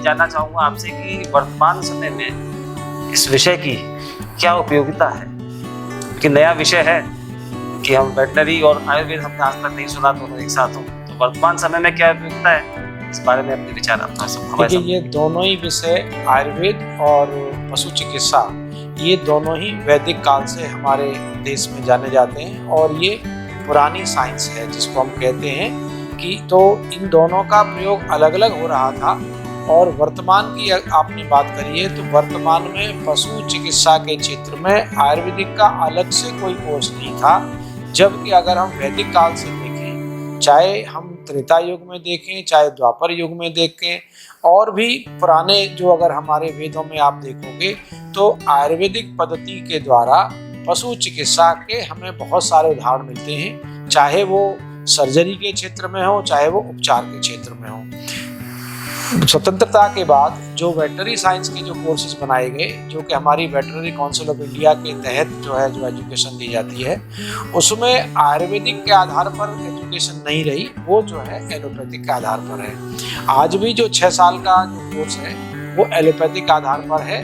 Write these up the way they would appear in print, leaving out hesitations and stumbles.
जानना चाहूँगा आपसे कि वर्तमान समय में इस विषय की क्या उपयोगिता है? कि नया विषय है कि हम वेटनरी और आयुर्वेद हमने आज तक नहीं सुना दोनों एक साथ हो, तो वर्तमान समय में क्या उपयोगिता है, इस बारे में अपने विचार आप थोड़ा सा हमारे देखिए, साथ। ये दोनों ही विषय आयुर्वेद और पशु चिकित्सा, ये दोनों ही वैदिक काल से हमारे देश में जाने जाते हैं और ये पुरानी साइंस है जिसको हम कहते हैं कि तो इन दोनों का प्रयोग अलग अलग हो रहा था। और वर्तमान की आपने बात करी है तो वर्तमान में पशु चिकित्सा के क्षेत्र में आयुर्वेदिक का अलग से कोई कोर्स नहीं था। जबकि अगर हम वैदिक काल से देखें, चाहे हम त्रेता युग में देखें, चाहे द्वापर युग में देखें, और भी पुराने जो अगर हमारे वेदों में आप देखोगे तो आयुर्वेदिक पद्धति के द्वारा पशु चिकित्सा के हमें बहुत सारे उदाहरण मिलते हैं, चाहे वो सर्जरी के क्षेत्र में हो, चाहे वो उपचार के क्षेत्र में हो। स्वतंत्रता के बाद जो वेटनरी साइंस के जो कोर्सेज बनाए गए, जो कि हमारी वेटनरी काउंसिल ऑफ इंडिया के तहत जो एजुकेशन दी जाती है, उसमें आयुर्वेदिक के आधार पर एजुकेशन नहीं रही, वो जो है एलोपैथिक के आधार पर है। आज भी जो 6 साल का जो कोर्स है वो एलोपैथिक के आधार पर है,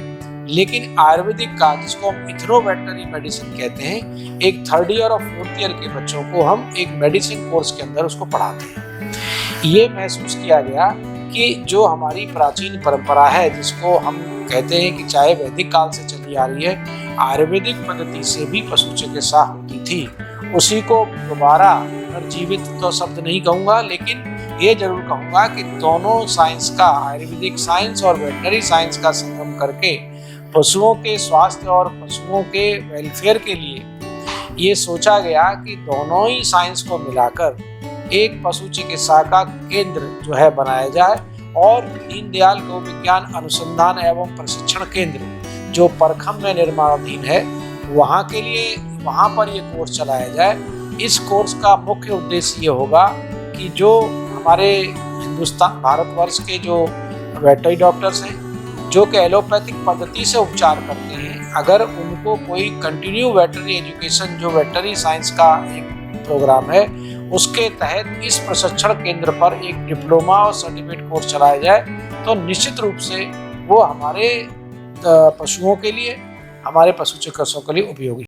लेकिन आयुर्वेदिक का, जिसको हम इथनो वेटनरी मेडिसिन कहते हैं, एक 3rd ईयर और 4th ईयर के बच्चों को हम एक मेडिसिन कोर्स के अंदर उसको पढ़ाते हैं। ये महसूस किया गया कि जो हमारी प्राचीन परंपरा है, जिसको हम कहते हैं कि चाहे वैदिक काल से चली आ रही है, आयुर्वेदिक पद्धति से भी पशु चिकित्सा होती थी, उसी को दोबारा पुनर्जीवित तो शब्द नहीं कहूँगा, लेकिन ये जरूर कहूँगा कि दोनों साइंस का, आयुर्वेदिक साइंस और वेटनरी साइंस का संगम करके पशुओं के स्वास्थ्य और पशुओं के वेलफेयर के लिए ये सोचा गया कि दोनों ही साइंस को मिलाकर एक पशु चिकित्सा का केंद्र जो है बनाया जाए, और दीनदयाल गौ विज्ञान अनुसंधान एवं प्रशिक्षण केंद्र जो परखम में निर्माणाधीन है, वहाँ के लिए वहाँ पर ये कोर्स चलाया जाए। इस कोर्स का मुख्य उद्देश्य ये होगा कि जो हमारे हिंदुस्तान भारतवर्ष के जो वेटनरी डॉक्टर्स हैं, जो कि एलोपैथिक पद्धति से उपचार करते हैं, अगर उनको कोई कंटिन्यू वेटनरी एजुकेशन, जो वेटनरी साइंस का एक प्रोग्राम है, उसके तहत इस प्रशिक्षण केंद्र पर एक डिप्लोमा और सर्टिफिकेट कोर्स चलाया जाए, तो निश्चित रूप से वो हमारे पशुओं के लिए, हमारे पशु चिकित्सकों के लिए उपयोगी